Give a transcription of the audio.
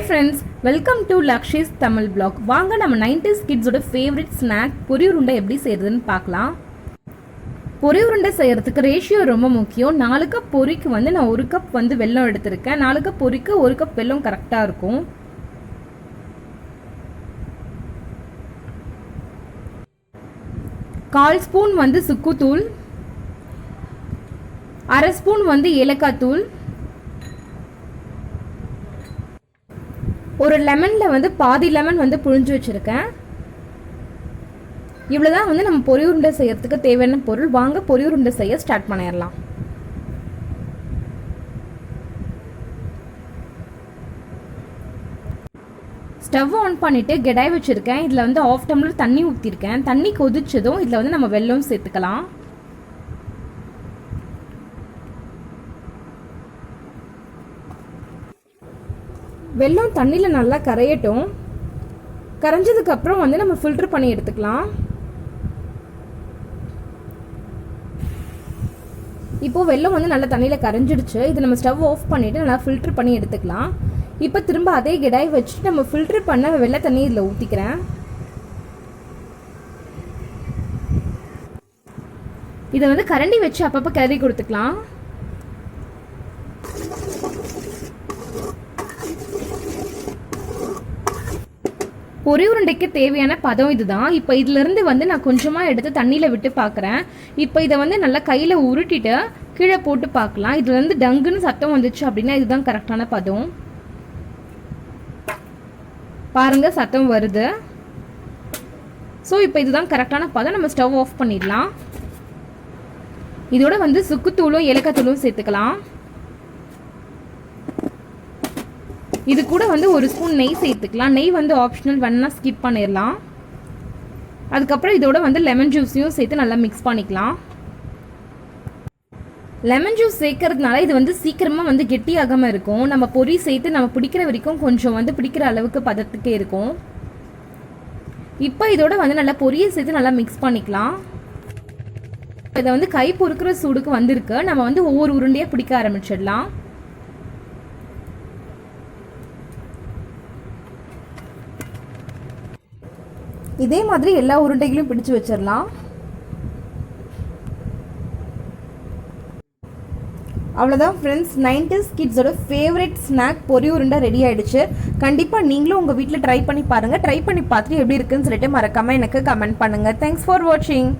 friends, welcome to Lakshi's Tamil blog. வாங்க நம்ம 90's kids ஓட favorite snack பொரி உருண்டை எப்படி செய்யறதுன்னு பார்க்கலாம். பொரி உருண்டை செய்யறதுக்கு ரேஷியோ ரொம்ப முக்கியம். 4 கப் பொரிக்கு வந்து நான் 1 கப் வந்து வெல்லம் எடுத்துர்க்கேன். 4 கப் பொரிக்கு 1 கப் வெல்லம் கரெக்ட்டா இருக்கும். கால் ஸ்பூன் வந்து சுக்கு தூள், அரை ஸ்பூன் வந்து ஏலக்காய் தூள், ஒரு லெமன்ல வந்து பாதி லெமன் வந்து புழிஞ்சு வச்சிருக்கேன். இவ்வளவுதான் வந்து நம்ம பொரி உருண்டை செய்யறதுக்கு தேவையான பொருள். வாங்க பொரி உருண்டை செய்ய ஸ்டார்ட் பண்ணிடலாம். ஸ்டவ் ஆன் பண்ணிட்டு கடாய் வச்சிருக்கேன். இதுல வந்து 1/2 டம்ளர் தண்ணி ஊற்றிருக்கேன். தண்ணி கொதிச்சதும் இதுல வந்து நம்ம வெல்லம் சேர்த்துக்கலாம். வெல்லம் தண்ணியில் நல்லா கரையட்டும். கரைஞ்சதுக்கு அப்புறம் வந்து நம்ம ஃபில்டர் பண்ணி எடுத்துக்கலாம். இப்போ வெல்லம் வந்து நல்லா தண்ணியில் கரைஞ்சிடுச்சு. இது நம்ம ஸ்டவ் ஆஃப் பண்ணிட்டு நல்லா ஃபில்டர் பண்ணி எடுத்துக்கலாம். இப்போ திரும்ப அதே கடாய் வச்சுட்டு நம்ம ஃபில்டர் பண்ண வெள்ளை தண்ணி இதில் ஊற்றிக்கிறேன். இதை வந்து கரண்டி வச்சு அப்பப்போ கிளறி கொடுத்துக்கலாம். பொரி உருண்டைக்கு தேவையான பதம் இதுதான். இப்போ இதிலிருந்து வந்து நான் கொஞ்சமாக எடுத்து தண்ணியில் விட்டு பார்க்குறேன். இப்போ இதை வந்து நல்லா கையில் உருட்டிட்டு கீழே போட்டு பார்க்கலாம். இதுலேருந்து டங்குன்னு சத்தம் வந்துச்சு அப்படின்னா இதுதான் கரெக்டான பதம். பாருங்க சத்தம் வருது. ஸோ இப்போ இதுதான் கரெக்டான பதம். நம்ம ஸ்டவ் ஆஃப் பண்ணிடலாம். இதோட வந்து சுக்குத்தூளும் ஏலக்காய் தூளும் சேர்த்துக்கலாம். இது கூட வந்து ஒரு ஸ்பூன் நெய் சேர்த்துக்கலாம். நெய் வந்து ஆப்ஷனல், வேணா ஸ்கிப் பண்ணிடலாம். அதுக்கப்புறம் இதோட வந்து லெமன் ஜூஸையும் சேர்த்து நல்லா மிக்ஸ் பண்ணிக்கலாம். லெமன் ஜூஸ் சேர்க்கறதுனால இது வந்து சீக்கிரமாக வந்து கெட்டியாகாமல் இருக்கும். நம்ம பொரி சேர்த்து நம்ம பிடிக்கிற வரைக்கும் கொஞ்சம் வந்து பிடிக்கிற அளவுக்கு பதத்துக்கே இருக்கும். இப்போ இதோட வந்து நல்லா பொரியை சேர்த்து நல்லா மிக்ஸ் பண்ணிக்கலாம். இதை வந்து கை பொறுக்கிற சூடுக்கு வந்திருக்கு. நம்ம வந்து ஒவ்வொரு உருண்டையாக பிடிக்க ஆரம்பிச்சிடலாம். இதே மாதிரி எல்லா உருண்டைகளையும் பிடிச்சு வச்சிடலாம். அவ்வளோதான் ஃப்ரெண்ட்ஸ், 90's கிட்ஸோட ஃபேவரட் ஸ்நாக் பொரி உருண்டை ரெடி ஆயிடுச்சு. கண்டிப்பாக நீங்களும் உங்கள் வீட்டில் ட்ரை பண்ணி பாருங்கள். ட்ரை பண்ணி பார்த்துட்டு எப்படி இருக்குன்னு சொல்லிட்டு மறக்காமல் எனக்கு கமெண்ட் பண்ணுங்கள். தேங்க்ஸ் ஃபார் வாட்சிங்.